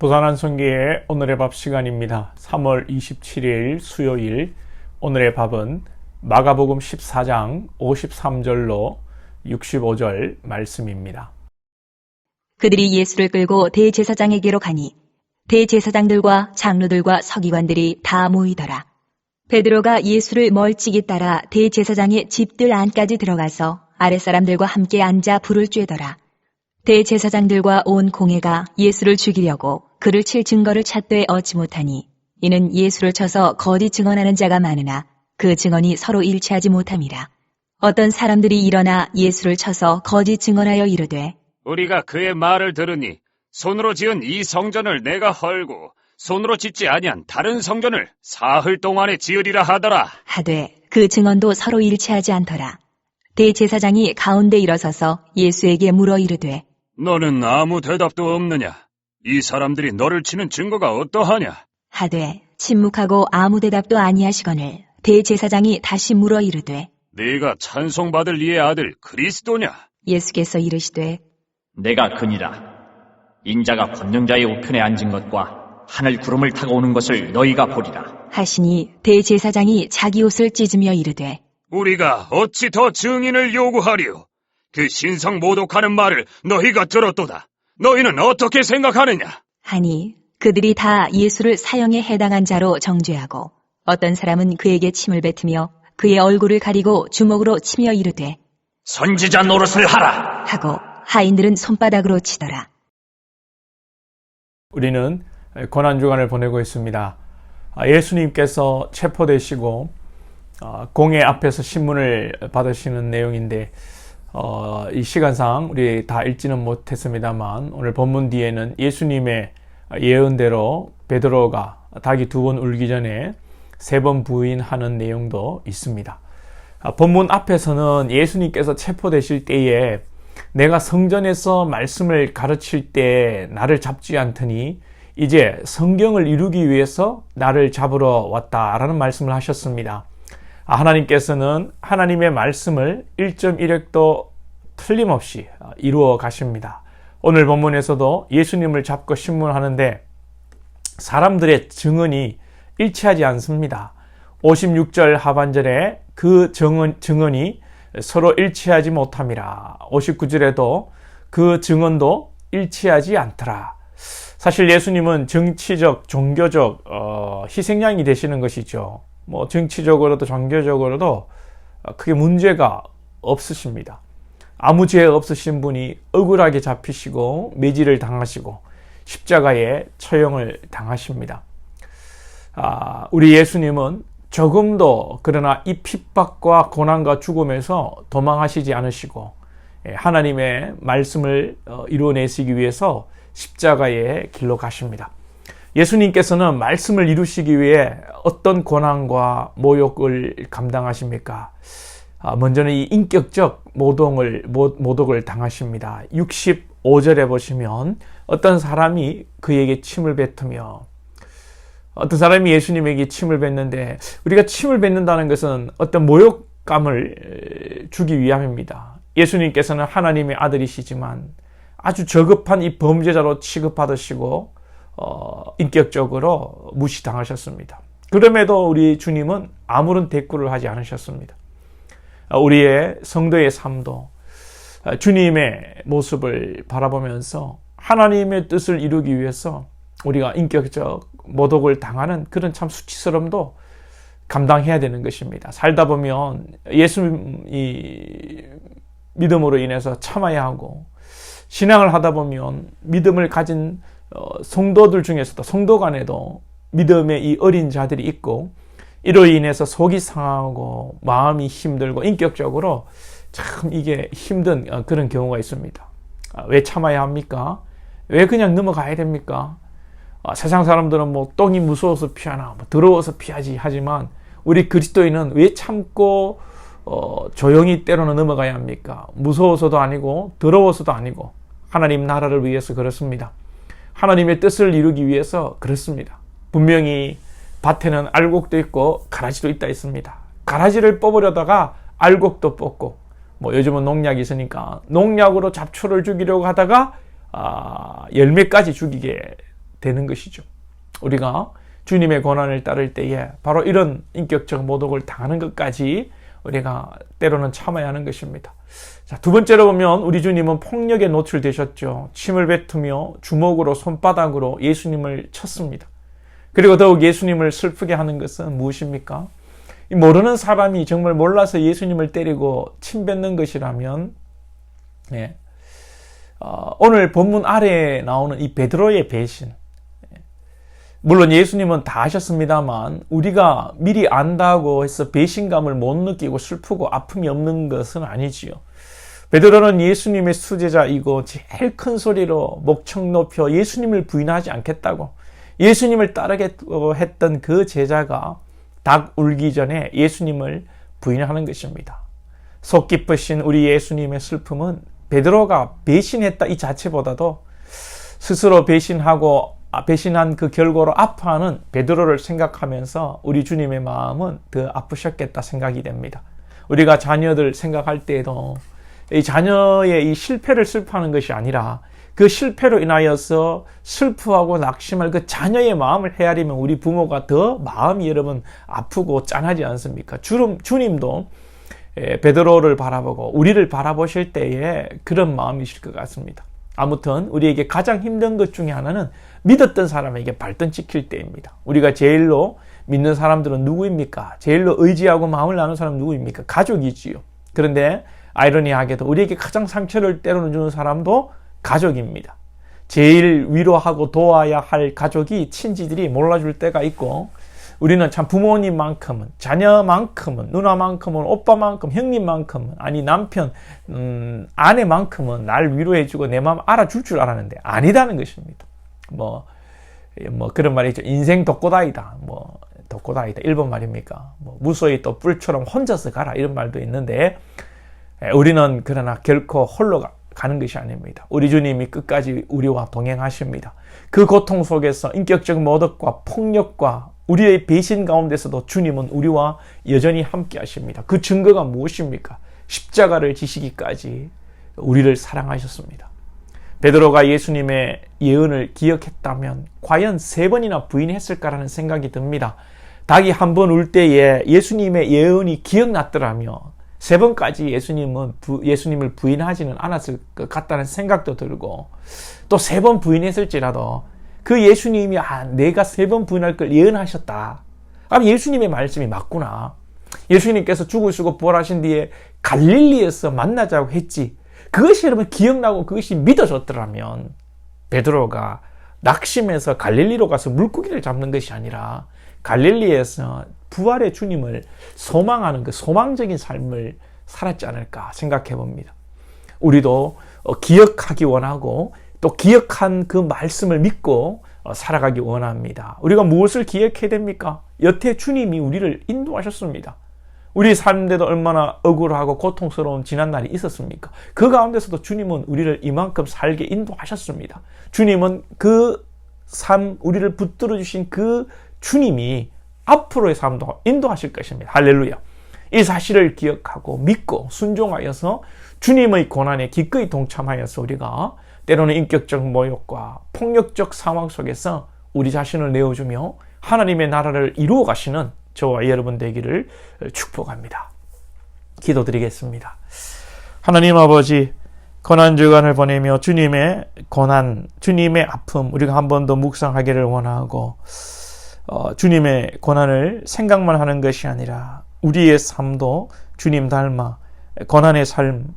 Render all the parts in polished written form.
부산한성교회 오늘의 밥 시간입니다. 3월 27일 수요일 오늘의 밥은 마가복음 14장 53절로 65절 말씀입니다. 그들이 예수를 끌고 대제사장에게로 가니 대제사장들과 장로들과 서기관들이 다 모이더라. 베드로가 예수를 멀찍이 따라 대제사장의 집들 안까지 들어가서 아랫사람들과 함께 앉아 불을 쬐더라. 대제사장들과 온 공회가 예수를 죽이려고 그를 칠 증거를 찾되 얻지 못하니 이는 예수를 쳐서 거짓 증언하는 자가 많으나 그 증언이 서로 일치하지 못함이라. 어떤 사람들이 일어나 예수를 쳐서 거짓 증언하여 이르되 우리가 그의 말을 들으니 손으로 지은 이 성전을 내가 헐고 손으로 짓지 아니한 다른 성전을 사흘 동안에 지으리라 하더라. 하되 그 증언도 서로 일치하지 않더라. 대제사장이 가운데 일어서서 예수에게 물어 이르되 너는 아무 대답도 없느냐? 이 사람들이 너를 치는 증거가 어떠하냐? 하되 침묵하고 아무 대답도 아니하시거늘 대제사장이 다시 물어 이르되 네가 찬송받을 이의 아들 그리스도냐? 예수께서 이르시되 내가 그니라. 인자가 권능자의 우편에 앉은 것과 하늘 구름을 타고 오는 것을 너희가 보리라. 하시니 대제사장이 자기 옷을 찢으며 이르되 우리가 어찌 더 증인을 요구하리요? 그 신성 모독하는 말을 너희가 들었도다. 너희는 어떻게 생각하느냐? 하니 그들이 다 예수를 사형에 해당한 자로 정죄하고 어떤 사람은 그에게 침을 뱉으며 그의 얼굴을 가리고 주먹으로 치며 이르되 선지자 노릇을 하라. 하고 하인들은 손바닥으로 치더라. 우리는 고난주간을 보내고 있습니다. 예수님께서 체포되시고 공회 앞에서 신문을 받으시는 내용인데 이 시간상 우리 다 읽지는 못했습니다만 오늘 본문 뒤에는 예수님의 예언대로 베드로가 닭이 2번 울기 전에 3번 부인하는 내용도 있습니다. 본문 앞에서는 예수님께서 체포되실 때에 내가 성전에서 말씀을 가르칠 때 나를 잡지 않더니 이제 성경을 이루기 위해서 나를 잡으러 왔다라는 말씀을 하셨습니다. 하나님께서는 하나님의 말씀을 1.1획도 틀림없이 이루어 가십니다. 오늘 본문에서도 예수님을 잡고 신문하는데 사람들의 증언이 일치하지 않습니다. 56절 하반절에 그 증언이 서로 일치하지 못함이라. 59절에도 그 증언도 일치하지 않더라. 사실 예수님은 정치적, 종교적 희생양이 되시는 것이죠. 정치적으로도 종교적으로도 크게 문제가 없으십니다. 아무 죄 없으신 분이 억울하게 잡히시고 매질을 당하시고 십자가에 처형을 당하십니다. 우리 예수님은 조금도 그러나 이 핍박과 고난과 죽음에서 도망하시지 않으시고 하나님의 말씀을 이루어내시기 위해서 십자가의 길로 가십니다. 예수님께서는 말씀을 이루시기 위해 어떤 고난과 모욕을 감당하십니까? 먼저는 이 인격적 모독을 당하십니다. 65절에 보시면 어떤 사람이 그에게 침을 뱉으며 어떤 사람이 예수님에게 침을 뱉는데 우리가 침을 뱉는다는 것은 어떤 모욕감을 주기 위함입니다. 예수님께서는 하나님의 아들이시지만 아주 저급한 이 범죄자로 취급받으시고 인격적으로 무시당하셨습니다. 그럼에도 우리 주님은 아무런 대꾸를 하지 않으셨습니다. 우리의 성도의 삶도 주님의 모습을 바라보면서 하나님의 뜻을 이루기 위해서 우리가 인격적 모독을 당하는 그런 참 수치스러움도 감당해야 되는 것입니다. 살다 보면 예수님이 믿음으로 인해서 참아야 하고 신앙을 하다 보면 믿음을 가진 성도들 중에서도 성도 간에도 믿음의 이 어린 자들이 있고 이로 인해서 속이 상하고 마음이 힘들고 인격적으로 참 이게 힘든 그런 경우가 있습니다. 왜 참아야 합니까? 왜 그냥 넘어가야 됩니까? 세상 사람들은 똥이 무서워서 피하나 더러워서 피하지 하지만 우리 그리스도인은 왜 참고 조용히 때로는 넘어가야 합니까? 무서워서도 아니고 더러워서도 아니고 하나님 나라를 위해서 그렇습니다. 하나님의 뜻을 이루기 위해서 그렇습니다. 분명히 밭에는 알곡도 있고 가라지도 있다 있습니다. 가라지를 뽑으려다가 알곡도 뽑고 요즘은 농약이 있으니까 농약으로 잡초를 죽이려고 하다가 열매까지 죽이게 되는 것이죠. 우리가 주님의 고난을 따를 때에 바로 이런 인격적 모독을 당하는 것까지 우리가 때로는 참아야 하는 것입니다. 자, 두 번째로 보면 우리 주님은 폭력에 노출되셨죠. 침을 뱉으며 주먹으로 손바닥으로 예수님을 쳤습니다. 그리고 더욱 예수님을 슬프게 하는 것은 무엇입니까? 이 모르는 사람이 정말 몰라서 예수님을 때리고 침 뱉는 것이라면 오늘 본문 아래에 나오는 이 베드로의 배신, 물론 예수님은 다 하셨습니다만 우리가 미리 안다고 해서 배신감을 못 느끼고 슬프고 아픔이 없는 것은 아니지요. 베드로는 예수님의 수제자이고 제일 큰 소리로 목청 높여 예수님을 부인하지 않겠다고 예수님을 따르겠다고 했던 그 제자가 닭 울기 전에 예수님을 부인하는 것입니다. 속 깊으신 우리 예수님의 슬픔은 베드로가 배신했다 이 자체보다도 스스로 배신한 그 결과로 아파하는 베드로를 생각하면서 우리 주님의 마음은 더 아프셨겠다 생각이 됩니다. 우리가 자녀들 생각할 때에도 이 자녀의 이 실패를 슬퍼하는 것이 아니라 그 실패로 인하여서 슬퍼하고 낙심할 그 자녀의 마음을 헤아리면 우리 부모가 더 마음이 여러분 아프고 짠하지 않습니까? 주님도 베드로를 바라보고 우리를 바라보실 때에 그런 마음이실 것 같습니다. 아무튼 우리에게 가장 힘든 것 중에 하나는 믿었던 사람에게 발등 찍힐 때입니다. 우리가 제일로 믿는 사람들은 누구입니까? 제일로 의지하고 마음을 나누는 사람은 누구입니까? 가족이지요. 그런데 아이러니하게도 우리에게 가장 상처를 때로는 주는 사람도 가족입니다. 제일 위로하고 도와야 할 가족이 친지들이 몰라줄 때가 있고 우리는 참 부모님만큼은, 자녀만큼은, 누나만큼은, 오빠만큼, 형님만큼은, 아니 남편, 아내만큼은 날 위로해주고 내 마음 알아줄 줄 알았는데 아니다는 것입니다. 뭐 그런 말이 있죠. 인생 독고다이다. 독고다이다. 일본 말입니까? 무소히 또 뿔처럼 혼자서 가라. 이런 말도 있는데 우리는 그러나 결코 홀로 가는 것이 아닙니다. 우리 주님이 끝까지 우리와 동행하십니다. 그 고통 속에서 인격적 모독과 폭력과 우리의 배신 가운데서도 주님은 우리와 여전히 함께 하십니다. 그 증거가 무엇입니까? 십자가를 지시기까지 우리를 사랑하셨습니다. 베드로가 예수님의 예언을 기억했다면 과연 3번이나 부인했을까라는 생각이 듭니다. 닭이 한 번 울 때에 예수님의 예언이 기억났더라면 3번까지 예수님을 부인하지는 않았을 것 같다는 생각도 들고 또 3번 부인했을지라도 그 예수님이 내가 3번 부인할 걸 예언하셨다. 예수님의 말씀이 맞구나. 예수님께서 죽으시고 부활하신 뒤에 갈릴리에서 만나자고 했지. 그것이 여러분 기억나고 그것이 믿어졌더라면 베드로가 낙심해서 갈릴리로 가서 물고기를 잡는 것이 아니라 갈릴리에서 부활의 주님을 소망하는 그 소망적인 삶을 살았지 않을까 생각해 봅니다. 우리도 기억하기 원하고 또 기억한 그 말씀을 믿고 살아가기 원합니다. 우리가 무엇을 기억해야 됩니까? 여태 주님이 우리를 인도하셨습니다. 우리 삶인데도 얼마나 억울하고 고통스러운 지난날이 있었습니까? 그 가운데서도 주님은 우리를 이만큼 살게 인도하셨습니다. 주님은 그 삶, 우리를 붙들어 주신 그 주님이 앞으로의 삶도 인도하실 것입니다. 할렐루야. 이 사실을 기억하고 믿고 순종하여서 주님의 고난에 기꺼이 동참하여서 우리가 때로는 인격적 모욕과 폭력적 상황 속에서 우리 자신을 내어주며 하나님의 나라를 이루어 가시는 저와 여러분 되기를 축복합니다. 기도드리겠습니다. 하나님 아버지, 고난주간을 보내며 주님의 고난, 주님의 아픔 우리가 한 번 더 묵상하기를 원하고 주님의 고난을 생각만 하는 것이 아니라 우리의 삶도 주님 닮아 고난의 삶,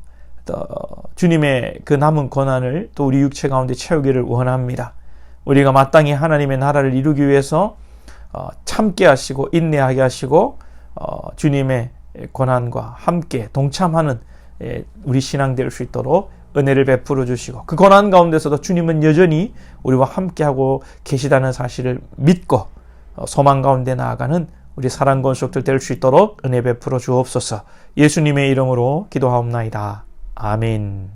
주님의 그 남은 고난을 또 우리 육체 가운데 채우기를 원합니다. 우리가 마땅히 하나님의 나라를 이루기 위해서 참게 하시고 인내하게 하시고 주님의 고난과 함께 동참하는 우리 신앙 될 수 있도록 은혜를 베풀어 주시고 그 고난 가운데서도 주님은 여전히 우리와 함께하고 계시다는 사실을 믿고 소망 가운데 나아가는 우리 사랑 권속들 될 수 있도록 은혜 베풀어 주옵소서. 예수님의 이름으로 기도하옵나이다. 아멘.